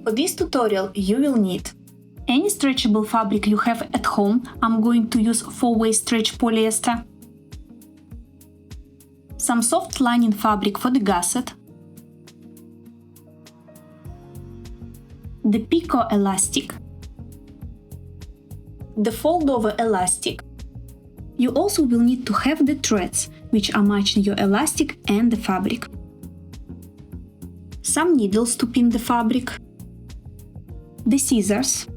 For this tutorial you will need any stretchable fabric you have at home. I'm going to use 4-way stretch polyester, some soft lining fabric for the gusset, the picot elastic, the fold-over elastic. You also will need to have the threads, which are matching your elastic and the fabric, some needles to pin the fabric, the scissors,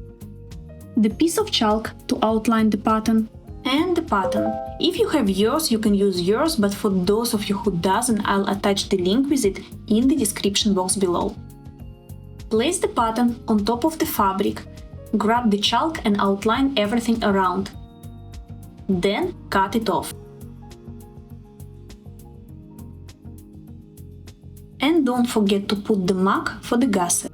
the piece of chalk to outline the pattern, and the pattern. If you have yours, you can use yours, but for those of you who doesn't, I'll attach the link with it in the description box below. Place the pattern on top of the fabric, grab the chalk and outline everything around. Then cut it off. And don't forget to put the mark for the gusset.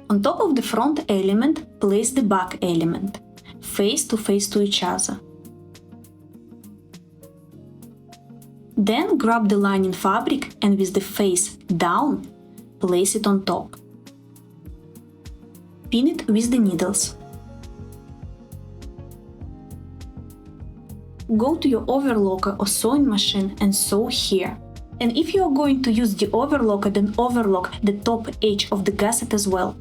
On top of the front element, place the back element, face to each other. Then grab the lining fabric and with the face down, place it on top. Pin it with the needles. Go to your overlocker or sewing machine and sew here. And if you are going to use the overlocker, then overlock the top edge of the gusset as well.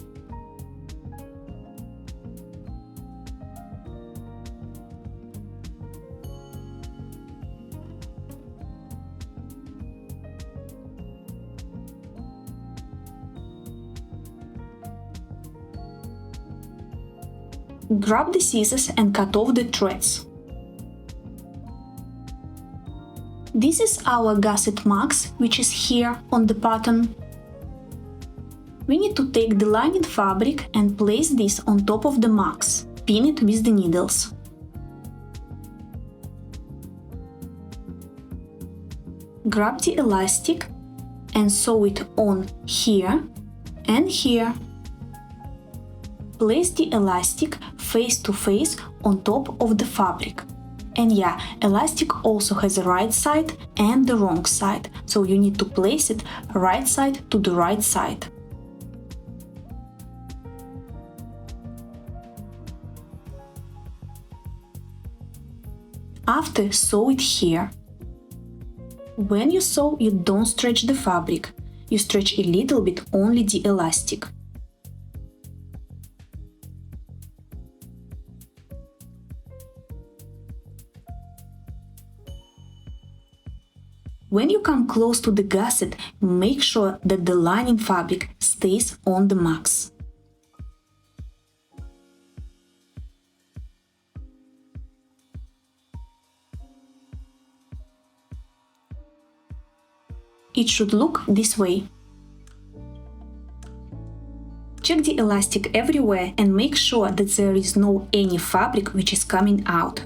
Grab the scissors and cut off the threads. This is our gusset marks, which is here on the pattern. We need to take the lining fabric and place this on top of the marks. Pin it with the needles. Grab the elastic and sew it on here and here. Place the elastic face to face on top of the fabric. And yeah, elastic also has a right side and the wrong side, so you need to place it right side to the right side. After, sew it here. When you sew, you don't stretch the fabric, you stretch a little bit only the elastic. When you come close to the gusset, make sure that the lining fabric stays on the marks. It should look this way. Check the elastic everywhere and make sure that there is no any fabric which is coming out.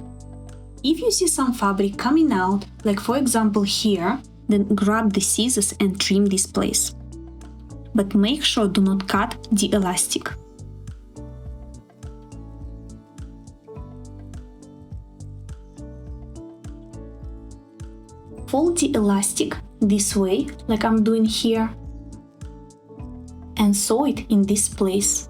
If you see some fabric coming out, like for example here, then grab the scissors and trim this place. But make sure do not cut the elastic. Fold the elastic this way, like I'm doing here, and sew it in this place.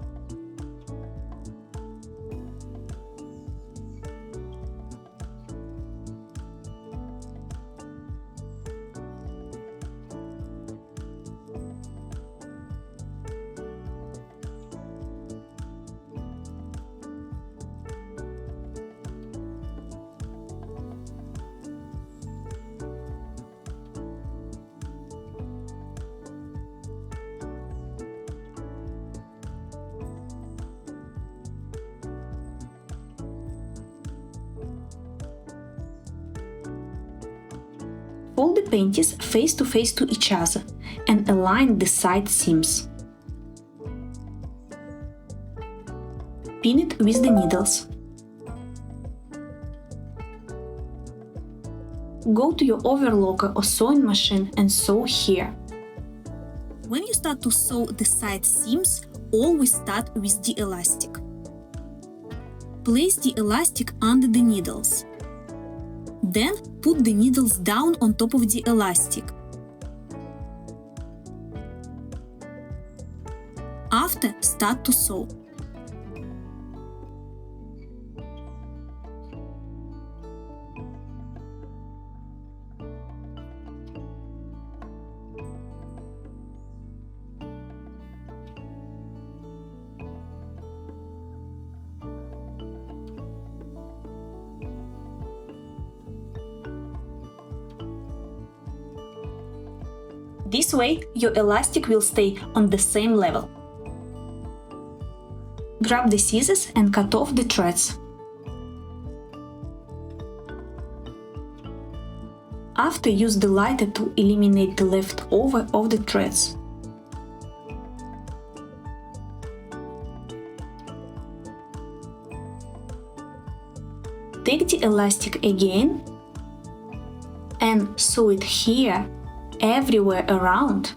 Fold the panties face to each other and align the side seams. Pin it with the needles. Go to your overlocker or sewing machine and sew here. When you start to sew the side seams, always start with the elastic. Place the elastic under the needles. Then put the needles down on top of the elastic. After, start to sew. This way, your elastic will stay on the same level. Grab the scissors and cut off the threads. After, use the lighter to eliminate the leftover of the threads. Take the elastic again and sew it here, everywhere around,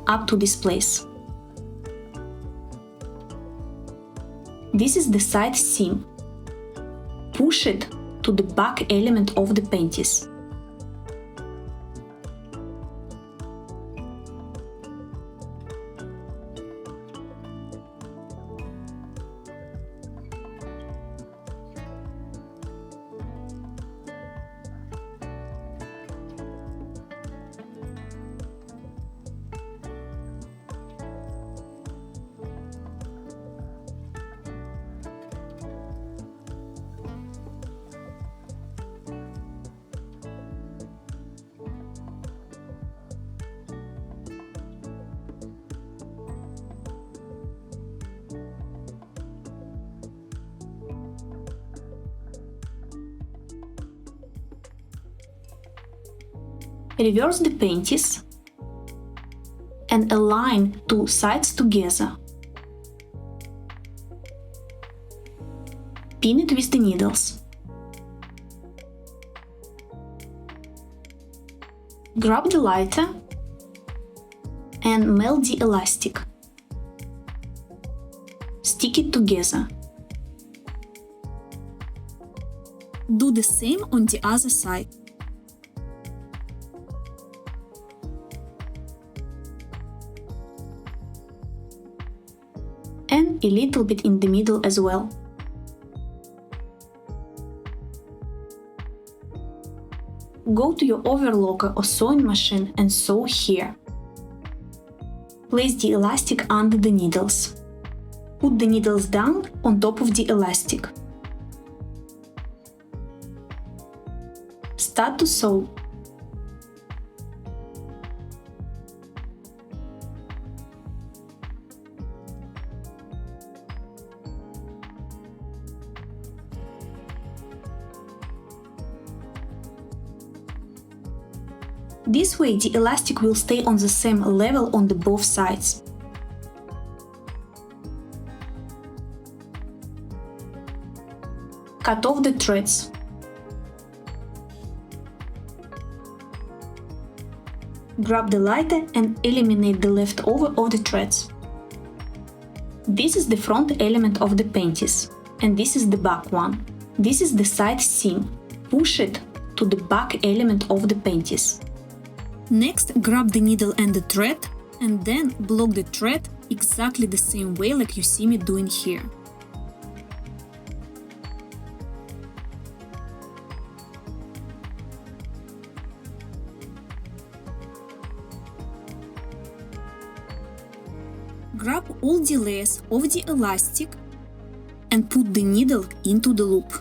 up to this place. This is the side seam. Push it to the back element of the panties. Reverse the panties and align two sides together. Pin it with the needles. Grab the lighter and melt the elastic. Stick it together. Do the same on the other side. And a little bit in the middle as well. Go to your overlocker or sewing machine and sew here. Place the elastic under the needles. Put the needles down on top of the elastic. Start to sew. This way, the elastic will stay on the same level on the both sides. Cut off the threads. Grab the lighter and eliminate the leftover of the threads. This is the front element of the panties, and this is the back one. This is the side seam. Push it to the back element of the panties. Next, grab the needle and the thread, and then block the thread exactly the same way like you see me doing here. Grab all the layers of the elastic and put the needle into the loop.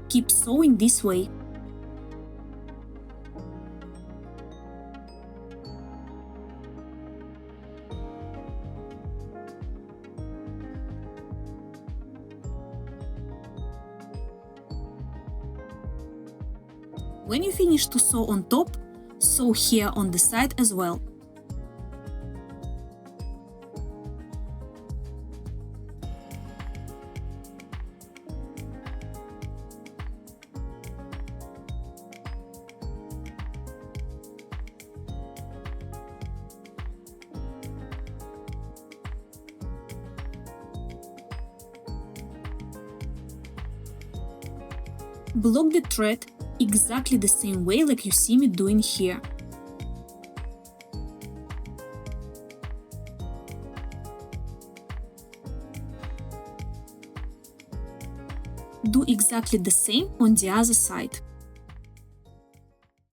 Keep sewing this way. When you finish to sew on top, sew here on the side as well. Block the thread exactly the same way like you see me doing here. Do exactly the same on the other side.